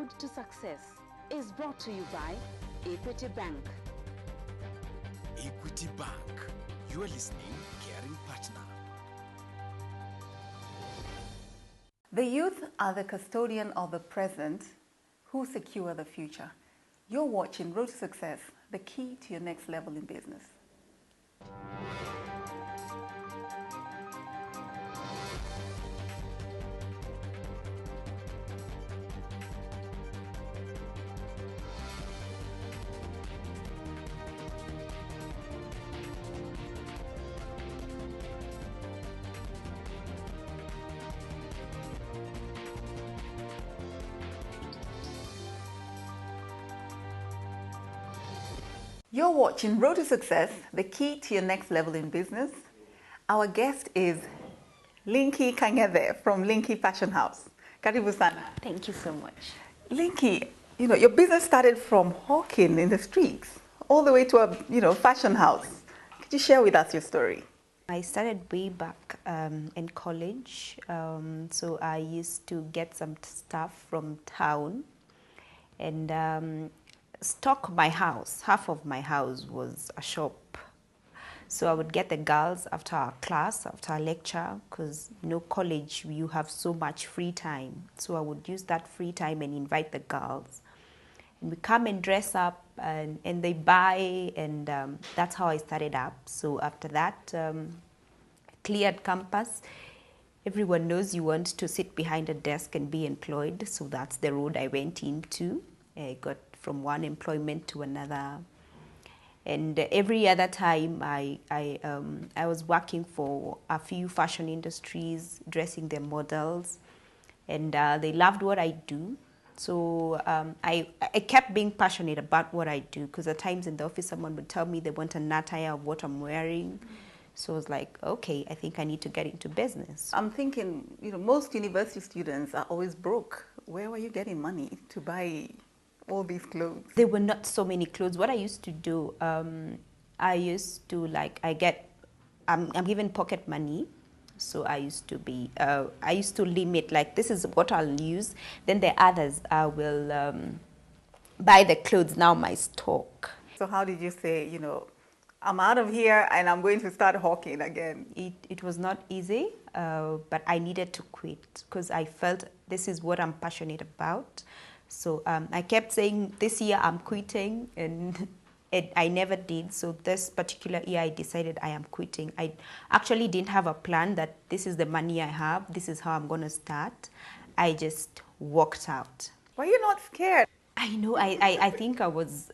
Road to Success is brought to you by Equity Bank. Equity Bank, you are listening, caring partner. The youth are the custodian of the present who secure the future. You're watching Road to Success, the key to your next level in business. You're watching Road to Success, the key to your next level in business. Our guest is Lynkie Kangethe from Lynkie Fashion House. Karibu sana. Thank you so much. Lynkie, your business started from hawking in the streets all the way to a fashion house. Could you share with us your story? I started way back in college. So I used to get some stuff from town and stock my house. Half of my house was a shop. So I would get the girls after our class, after our lecture, because college, you have so much free time. So I would use that free time and invite the girls. And we come and dress up and they buy, and that's how I started up. So after that, cleared campus. Everyone knows you want to sit behind a desk and be employed. So that's the road I went into. I got from one employment to another. And every other time I was working for a few fashion industries, dressing their models, and they loved what I do. So I kept being passionate about what I do, because at times in the office someone would tell me they want an attire of what I'm wearing. So I was like, okay, I think I need to get into business. I'm thinking, most university students are always broke. Where were you getting money to buy all these clothes? There were not so many clothes. What I used to do, I'm given pocket money. So I used to limit, like, this is what I'll use. Then the others, I will buy the clothes, now my stock. So how did you say, I'm out of here and I'm going to start hawking again? It was not easy, but I needed to quit because I felt this is what I'm passionate about. So I kept saying, this year I'm quitting, and I never did. So this particular year I decided I am quitting. I actually didn't have a plan that this is the money I have, this is how I'm going to start. I just walked out. Were you not scared? I know, I think I was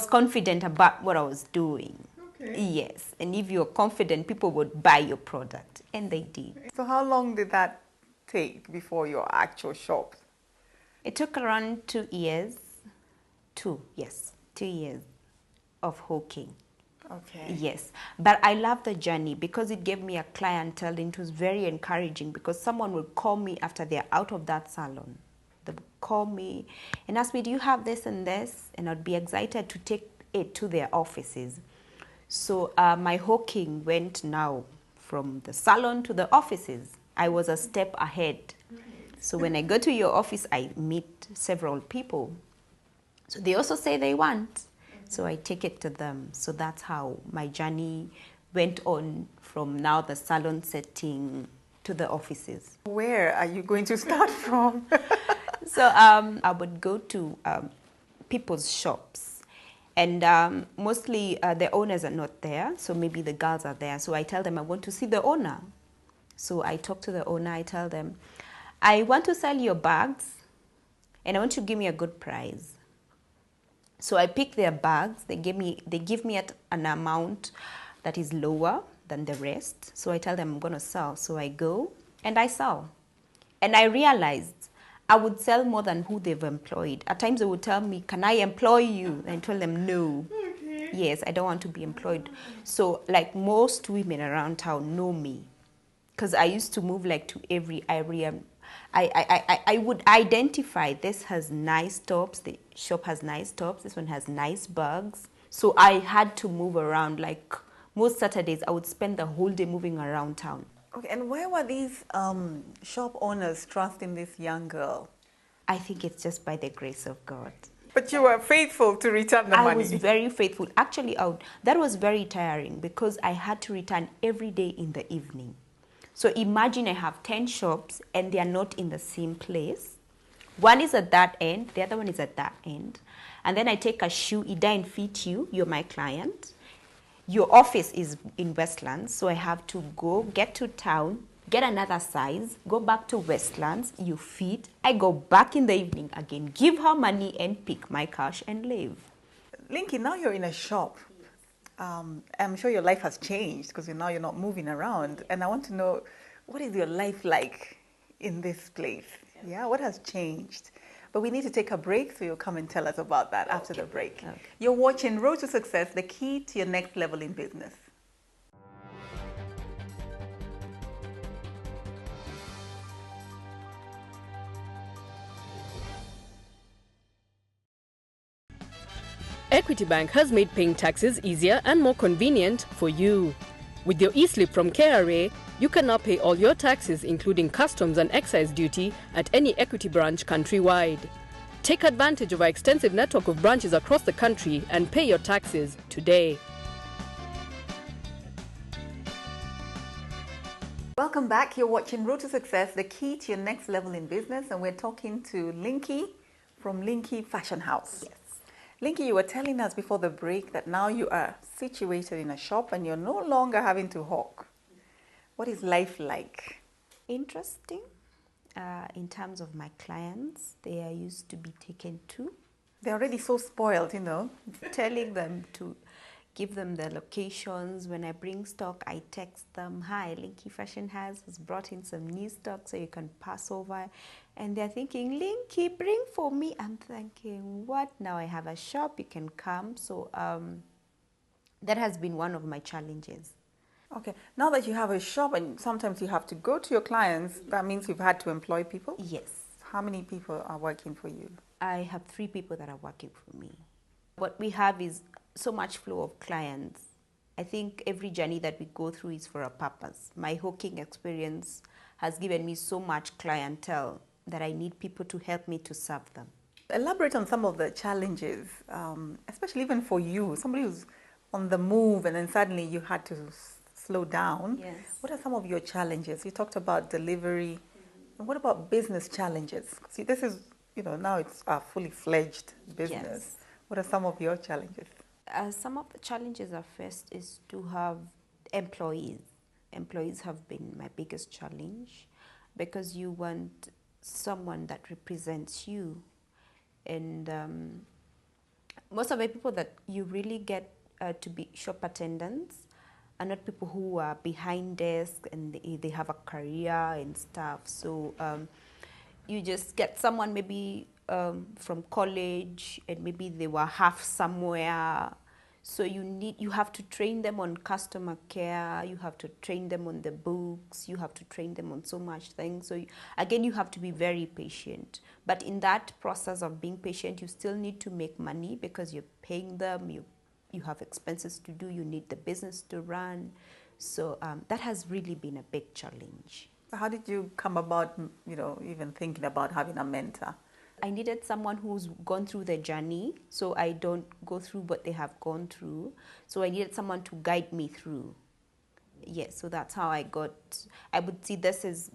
confident about what I was doing. Okay. Yes, and if you're confident, people would buy your product, and they did. So how long did that take before your actual shop? It took around 2 years. 2 years of hawking. Okay. Yes, but I love the journey because it gave me a clientele, and it was very encouraging because someone would call me after they're out of that salon. They would call me and ask me, do you have this and this? And I'd be excited to take it to their offices. So my hawking went now from the salon to the offices. I was a step ahead. So when I go to your office, I meet several people. So they also say they want. So I take it to them. So that's how my journey went on from now the salon setting to the offices. Where are you going to start from? So I would go to people's shops. And mostly the owners are not there. So maybe the girls are there. So I tell them I want to see the owner. So I talk to the owner. I tell them, I want to sell your bags, and I want you to give me a good price. So I pick their bags. They give me at an amount that is lower than the rest. So I tell them I'm going to sell. So I go and I sell. And I realized I would sell more than who they've employed. At times they would tell me, can I employ you? And I told them no. Okay. Yes, I don't want to be employed. So like most women around town know me, because I used to move like to every area. I would identify, this has nice tops, the shop has nice tops, this one has nice bags. So I had to move around. Like most Saturdays, I would spend the whole day moving around town. Okay, and why were these shop owners trusting this young girl? I think it's just by the grace of God. But you were faithful to return the I money. was very faithful. Actually, that was very tiring because I had to return every day in the evening. So imagine I have 10 shops and they are not in the same place. One is at that end, the other one is at that end. And then I take a shoe, either and fit you, you're my client. Your office is in Westlands, so I have to go, get to town, get another size, go back to Westlands, you fit. I go back in the evening again, give her money and pick my cash and leave. Lynkie, now you're in a shop. I'm sure your life has changed because now you're not moving around. And I want to know, what is your life like in this place? Yeah, what has changed? But we need to take a break, so you'll come and tell us about that after the break. Okay. You're watching Road to Success, the key to your next level in business. Equity Bank has made paying taxes easier and more convenient for you. With your e-slip from KRA, you can now pay all your taxes, including customs and excise duty, at any Equity branch countrywide. Take advantage of our extensive network of branches across the country and pay your taxes today. Welcome back. You're watching Road to Success, the key to your next level in business. And we're talking to Lynkie from Lynkie Fashion House. Yes. Lynkie, you were telling us before the break that now you are situated in a shop and you're no longer having to hawk. What is life like? Interesting. In terms of my clients, they are used to be taken to. They're already so spoiled, you know. Telling them to give them the locations. When I bring stock, I text them, hi, Lynkie Fashion has brought in some new stock so you can pass over. And they're thinking, Lynkie, bring for me. I'm thinking, what? Now I have a shop, you can come. So that has been one of my challenges. Okay, now that you have a shop and sometimes you have to go to your clients, that means you've had to employ people? Yes. How many people are working for you? I have 3 people that are working for me. What we have is so much flow of clients. I think every journey that we go through is for a purpose. My hawking experience has given me so much clientele that I need people to help me to serve them. Elaborate on some of the challenges, especially even for you, somebody who's on the move and then suddenly you had to slow down. Yes. What are some of your challenges? You talked about delivery. And what about business challenges? See, this is, now it's a fully fledged business. Yes. What are some of your challenges? Some of the challenges are first is to have employees. Employees have been my biggest challenge because you want someone that represents you. And most of the people that you really get to be shop attendants are not people who are behind desk and they have a career and stuff. So you just get someone maybe from college and maybe they were half somewhere. So you have to train them on customer care, you have to train them on the books, you have to train them on so much things. So again, you have to be very patient. But in that process of being patient, you still need to make money because you're paying them, you have expenses to do, you need the business to run. So that has really been a big challenge. How did you come about, even thinking about having a mentor? I needed someone who's gone through the journey so I don't go through what they have gone through. So I needed someone to guide me through. Yes, so that's how I would see this as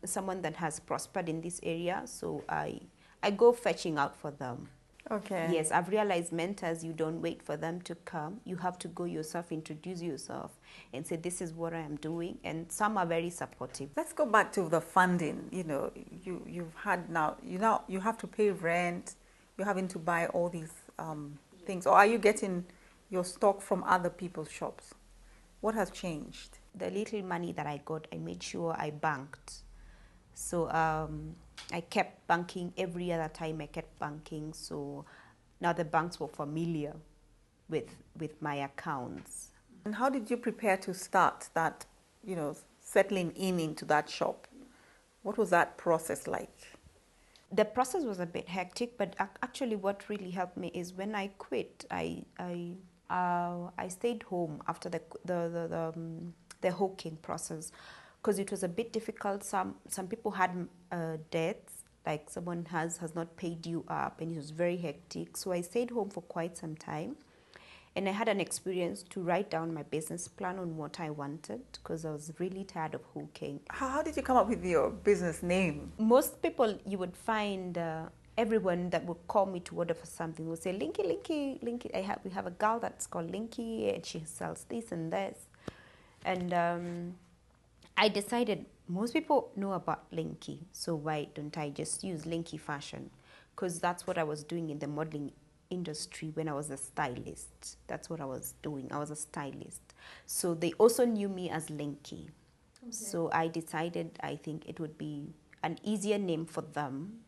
someone that has prospered in this area. So I go fetching out for them. Okay. Yes, I've realized mentors, you don't wait for them to come. You have to go yourself, introduce yourself and say, this is what I am doing. And some are very supportive. Let's go back to the funding. You've had you have to pay rent. You're having to buy all these things. Or are you getting your stock from other people's shops? What has changed? The little money that I got, I made sure I banked. So I kept banking every other time I kept banking. So now the banks were familiar with my accounts. And how did you prepare to start that, settling into that shop? What was that process like? The process was a bit hectic, but actually what really helped me is when I quit, I stayed home after the hawking process because it was a bit difficult. Some people had deaths like someone has not paid you up, and it was very hectic. So I stayed home for quite some time, and I had an experience to write down my business plan on what I wanted, because I was really tired of hooking. How did you come up with your business name? Most people, you would find everyone that would call me to order for something would say, Lynkie. We have a girl that's called Lynkie, and she sells this and this. And I decided most people know about Lynkie, so why don't I just use Lynkie Fashion? Because that's what I was doing in the modeling industry when I was a stylist. That's what I was doing. I was a stylist. So they also knew me as Lynkie. Okay. So I decided I think it would be an easier name for them.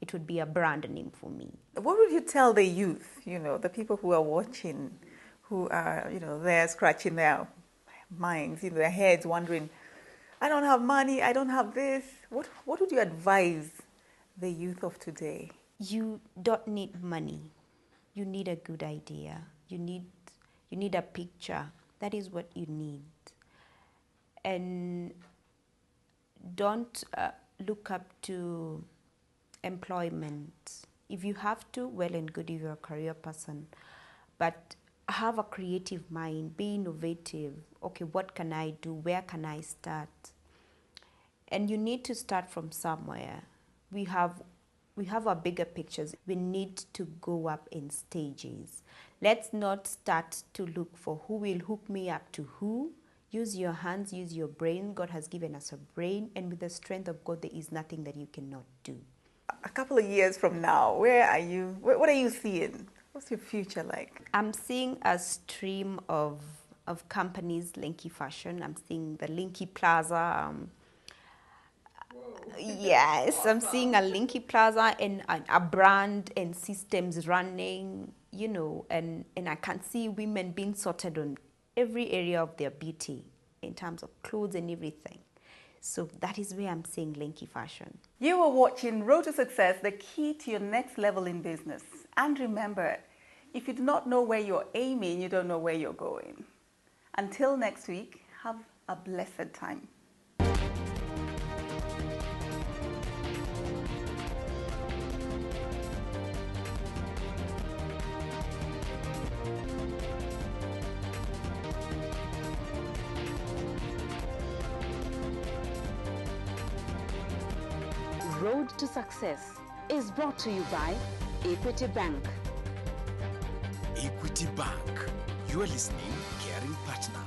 It would be a brand name for me. What would you tell the youth, the people who are watching, who are, there scratching their minds, their heads, wondering, I don't have money, I don't have this. What would you advise the youth of today? You don't need money. You need a good idea. You need a picture. That is what you need. And don't look up to employment. If you have to, well and good if you're a career person. But have a creative mind, be innovative. Okay, what can I do? Where can I start? And you need to start from somewhere. We have our bigger pictures. We need to go up in stages. Let's not start to look for who will hook me up to who. Use your hands, use your brain. God has given us a brain, and with the strength of God, there is nothing that you cannot do. A couple of years from now, where are you? What are you seeing? What's your future like? I'm seeing a stream of companies, Lynkie Fashion. I'm seeing the Lynkie Plaza. Yes, I'm seeing a Lynkie Plaza and a brand and systems running, and I can see women being sorted on every area of their beauty in terms of clothes and everything. So that is where I'm seeing Lynkie Fashion. You are watching Road to Success, the key to your next level in business. And remember, if you do not know where you're aiming, you don't know where you're going. Until next week, have a blessed time. Road to Success is brought to you by Equity Bank. Equity Bank. You are listening, caring partner.